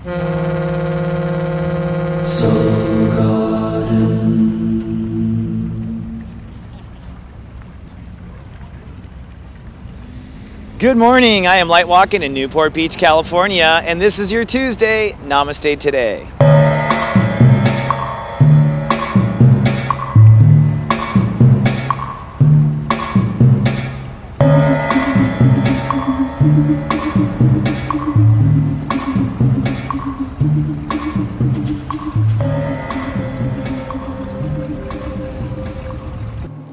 Soul Garden. Good morning, I am Light Walking in Newport Beach, California, and this is your Tuesday Namaste Today.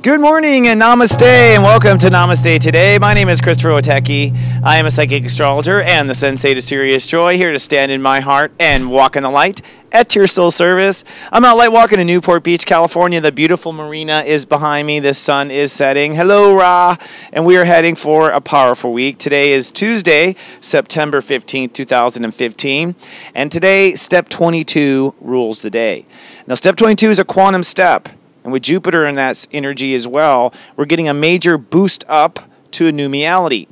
Good morning and namaste and welcome to Namaste Today. My name is stepº22. I am a psychic astrologer and the Sensei to Serious Joy, here to stand in my heart and walk in the light at your soul service. I'm out light walking in Newport Beach, California. The beautiful marina is behind me. The sun is setting. Hello, Ra. And we are heading for a powerful week. Today is Tuesday, September 15th, 2015. And today, step 22 rules the day. Now, step 22 is a quantum step. And with Jupiter in that energy as well, we're getting a major boost up to a new reality.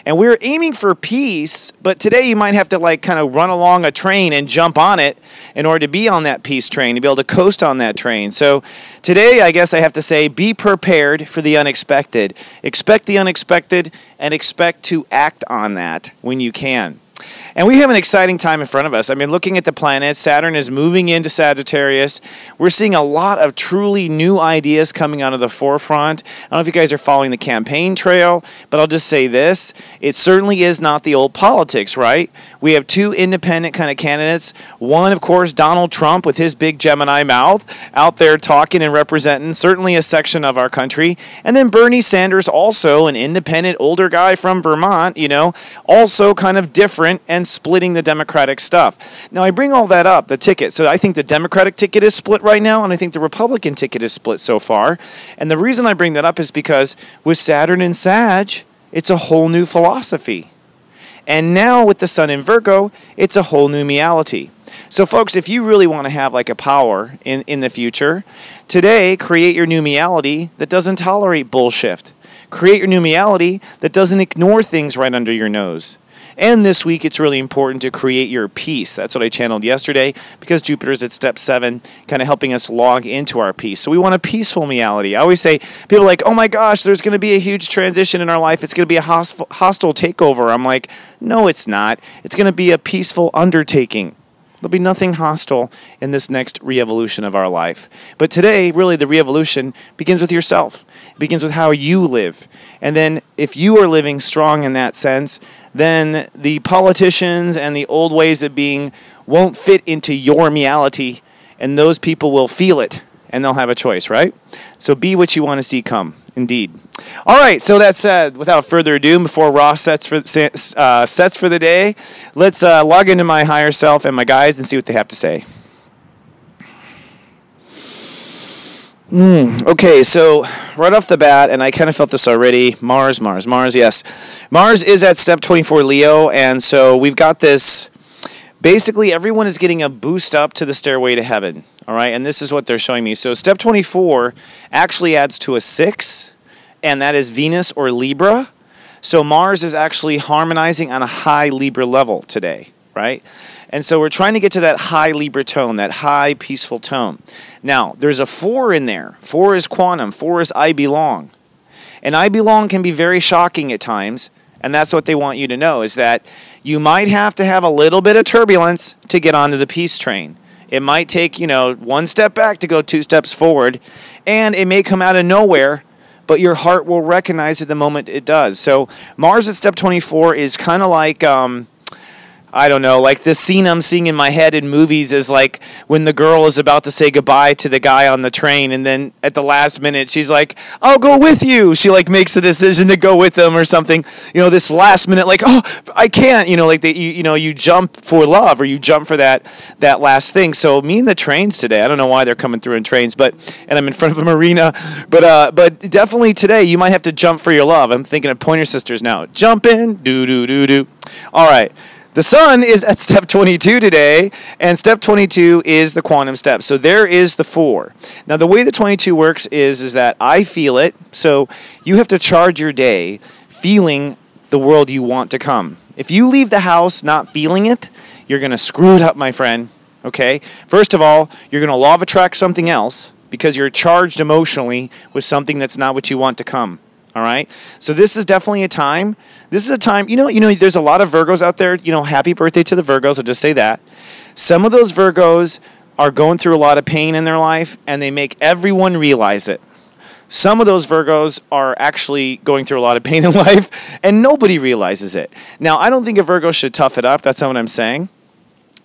And we're aiming for peace, but today you might have to kind of run along a train and jump on it in order to be on that peace train, to be able to coast on that train. So today, I guess I have to say, be prepared for the unexpected. Expect the unexpected and expect to act on that when you can. And we have an exciting time in front of us. I mean, looking at the planets, Saturn is moving into Sagittarius. We're seeing a lot of truly new ideas coming out of the forefront. I don't know if you guys are following the campaign trail, but I'll just say this. It certainly is not the old politics, right? We have two independent kind of candidates. One, of course, Donald Trump with his big Gemini mouth out there talking and representing certainly a section of our country. And then Bernie Sanders, also an independent older guy from Vermont, also kind of different and splitting the Democratic stuff. Now, I bring all that up, the ticket. So I think the Democratic ticket is split right now, and I think the Republican ticket is split so far. And the reason I bring that up is because with Saturn and Sag, it's a whole new philosophy. And now with the Sun in Virgo, it's a whole new reality. So folks, if you really want to have a power in the future, today create your new reality that doesn't tolerate bullshit. Create your new reality that doesn't ignore things right under your nose. And this week, it's really important to create your peace. That's what I channeled yesterday because Jupiter's at step 7, kind of helping us log into our peace. So we want a peaceful reality. I always say, people are like, oh my gosh, there's going to be a huge transition in our life. It's going to be a hostile takeover. I'm like, no, it's not. It's going to be a peaceful undertaking. There'll be nothing hostile in this next re-evolution of our life. But today, really, the re-evolution begins with yourself. It begins with how you live. And then if you are living strong in that sense, then the politicians and the old ways of being won't fit into your reality, and those people will feel it, and they'll have a choice, right? So be what you want to see come, indeed. All right, so that said, without further ado, before Ross sets for the day, let's log into my higher self and my guides and see what they have to say. Okay, so right off the bat, and I kind of felt this already, Mars, yes. Mars is at step 24 Leo, and so we've got this, basically everyone is getting a boost up to the stairway to heaven, all right? And this is what they're showing me. So step 24 actually adds to a 6, and that is Venus or Libra. So Mars is actually harmonizing on a high Libra level today, right? And so we're trying to get to that high Libra tone, that high peaceful tone. Now, there's a 4 in there. 4 is quantum. 4 is I belong. And I belong can be very shocking at times, and that's what they want you to know, is that you might have to have a little bit of turbulence to get onto the peace train. It might take, 1 step back to go 2 steps forward, and it may come out of nowhere, but your heart will recognize it the moment it does. So Mars at step 24 is kind of like I don't know, like the scene I'm seeing in my head in movies is like when the girl is about to say goodbye to the guy on the train, and then at the last minute she's like, I'll go with you. She like makes the decision to go with them or something. You know, this last minute, like, oh, I can't, you know, like you jump for love, or you jump for that last thing. So me and the trains today, I don't know why they're coming through in trains, and I'm in front of a marina, but definitely today you might have to jump for your love. I'm thinking of Pointer Sisters now. Jump in, do. All right. The sun is at step 22 today, and step 22 is the quantum step. So there is the 4. Now, the way the 22 works is that I feel it. So you have to charge your day feeling the world you want to come. If you leave the house not feeling it, you're going to screw it up, my friend. Okay? First of all, you're going to law of attract something else because you're charged emotionally with something that's not what you want to come. All right? So this is definitely a time. This is a time, there's a lot of Virgos out there. Happy birthday to the Virgos. I'll just say that. Some of those Virgos are going through a lot of pain in their life, and they make everyone realize it. Some of those Virgos are actually going through a lot of pain in life, and nobody realizes it. Now, I don't think a Virgo should tough it up. That's not what I'm saying.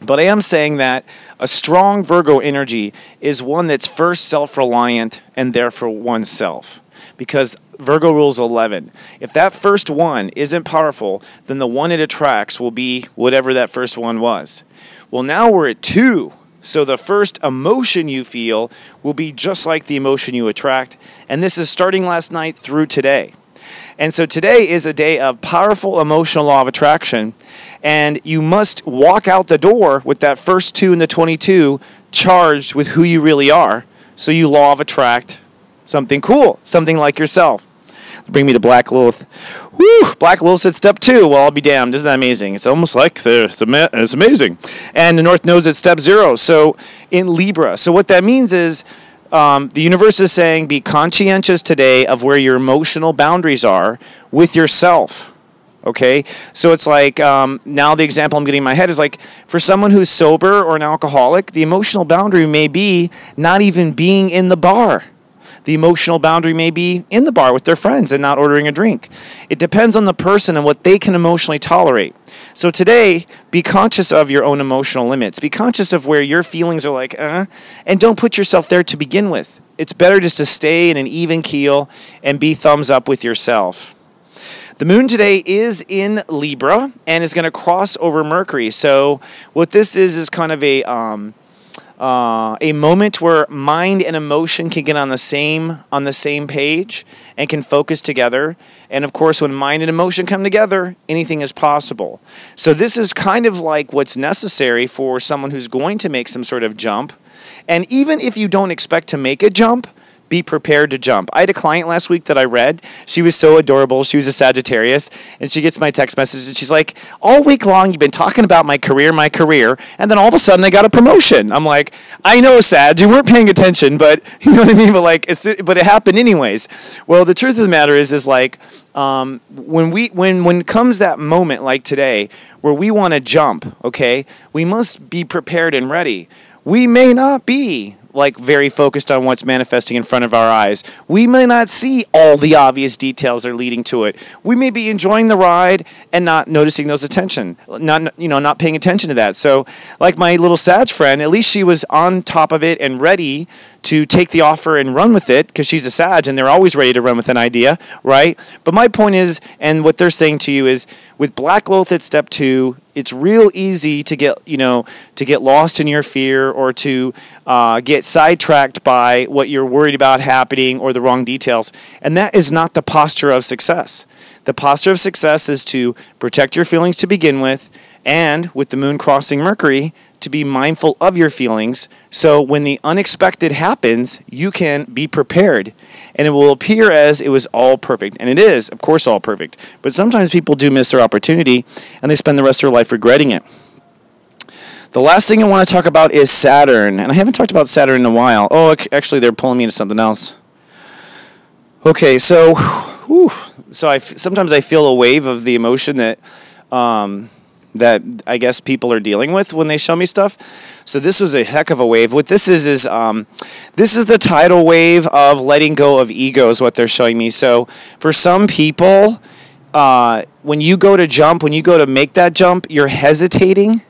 But I am saying that a strong Virgo energy is one that's first self-reliant and there for oneself. Because Virgo rules 11. If that first one isn't powerful, then the one it attracts will be whatever that first one was. Well, now we're at 2. So the first emotion you feel will be just like the emotion you attract. And this is starting last night through today. And so today is a day of powerful emotional law of attraction. And you must walk out the door with that first 2 and the 22 charged with who you really are. So you law of attract something cool, something like yourself. Bring me to Black Lilith. Woo! Black Lilith at step 2. Well, I'll be damned. Isn't that amazing? It's almost like it's amazing. And the North Node's at step 0. So in Libra. So what that means is the universe is saying be conscientious today of where your emotional boundaries are with yourself. Okay? So it's like now the example I'm getting in my head is like for someone who's sober or an alcoholic, the emotional boundary may be not even being in the bar. The emotional boundary may be in the bar with their friends and not ordering a drink. It depends on the person and what they can emotionally tolerate. So today, be conscious of your own emotional limits. Be conscious of where your feelings are like, and don't put yourself there to begin with. It's better just to stay in an even keel and be thumbs up with yourself. The moon today is in Libra and is going to cross over Mercury. So what this is kind of a moment where mind and emotion can get on the same page and can focus together. And of course, when mind and emotion come together, anything is possible. So this is kind of like what's necessary for someone who's going to make some sort of jump. And even if you don't expect to make a jump, be prepared to jump. I had a client last week that I read. She was so adorable. She was a Sagittarius, and she gets my text message, and she's like, all week long you've been talking about my career, and then all of a sudden I got a promotion. I'm like, I know, Sag, you weren't paying attention, but you know what I mean? But it happened anyways. Well, the truth of the matter is like, when comes that moment like today where we want to jump, okay, we must be prepared and ready. We may not be like very focused on what's manifesting in front of our eyes. We may not see all the obvious details that are leading to it. We may be enjoying the ride and not noticing those not paying attention to that. So like my little Sag friend, at least she was on top of it and ready to take the offer and run with it because she's a Sag and they're always ready to run with an idea, right? But my point is, and what they're saying to you is, with Black Lilith at step 2, it's real easy to get lost in your fear or to get sidetracked by what you're worried about happening or the wrong details. And that is not the posture of success. The posture of success is to protect your feelings to begin with, and with the moon crossing Mercury, to be mindful of your feelings, so when the unexpected happens, you can be prepared. And it will appear as it was all perfect. And it is, of course, all perfect. But sometimes people do miss their opportunity, and they spend the rest of their life regretting it. The last thing I want to talk about is Saturn. And I haven't talked about Saturn in a while. Oh, actually, they're pulling me into something else. Okay, so sometimes I feel a wave of the emotion that I guess people are dealing with when they show me stuff. So this was a heck of a wave. What this is this is the tidal wave of letting go of ego is what they're showing me. So for some people, when you go to jump, when you go to make that jump, you're hesitating.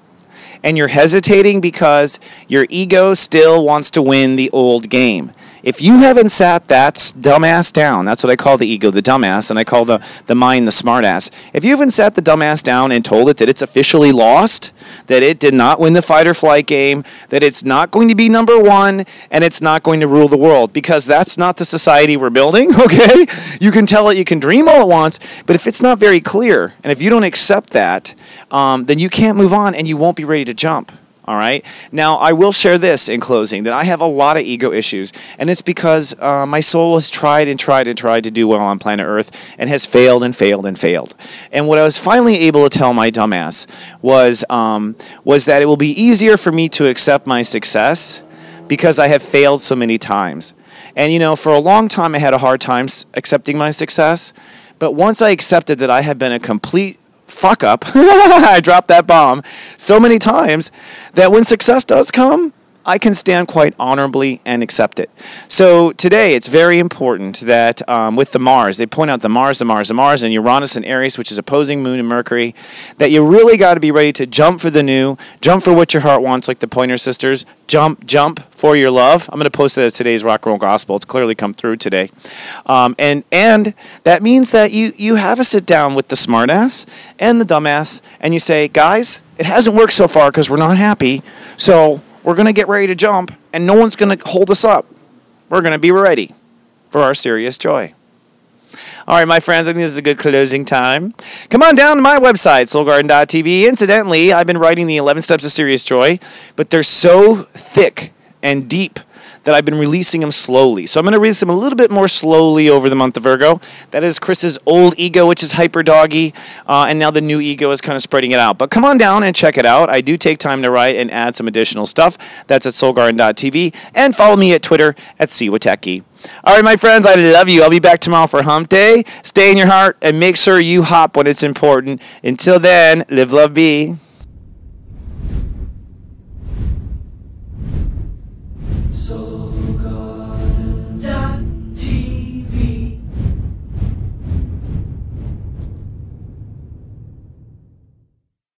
And you're hesitating because your ego still wants to win the old game. If you haven't sat that dumbass down, that's what I call the ego, the dumbass, and I call the mind the smartass. If you haven't sat the dumbass down and told it that it's officially lost, that it did not win the fight or flight game, that it's not going to be number one, and it's not going to rule the world, because that's not the society we're building, okay? You can tell it, you can dream all at once, but if it's not very clear, and if you don't accept that, then you can't move on and you won't be ready to jump. All right. Now, I will share this in closing, that I have a lot of ego issues, and it's because my soul has tried and tried and tried to do well on planet Earth and has failed and failed and failed. And what I was finally able to tell my dumbass was that it will be easier for me to accept my success because I have failed so many times. And, you know, for a long time I had a hard time accepting my success, but once I accepted that I had been a complete fuck up, I dropped that bomb so many times that when success does come, I can stand quite honorably and accept it. So today, it's very important that with the Mars, they point out the Mars, and Uranus and Aries, which is opposing Moon and Mercury, that you really got to be ready to jump for the new, jump for what your heart wants, like the Pointer Sisters, jump for your love. I'm going to post it as today's Rock and Roll Gospel. It's clearly come through today. And that means that you have a sit down with the smartass and the dumbass, and you say, guys, it hasn't worked so far because we're not happy, so we're going to get ready to jump, and no one's going to hold us up. We're going to be ready for our serious joy. All right, my friends, I think this is a good closing time. Come on down to my website, soulgarden.tv. Incidentally, I've been writing the 11 Steps of Serious Joy, but they're so thick and deep that I've been releasing them slowly. So I'm going to release them a little bit more slowly over the month of Virgo. That is Chris's old ego, which is hyper doggy, and now the new ego is kind of spreading it out. But come on down and check it out. I do take time to write and add some additional stuff. That's at soulgarden.tv. And follow me at Twitter at stepº22. All right, my friends, I love you. I'll be back tomorrow for Hump Day. Stay in your heart and make sure you hop when it's important. Until then, live, love, be.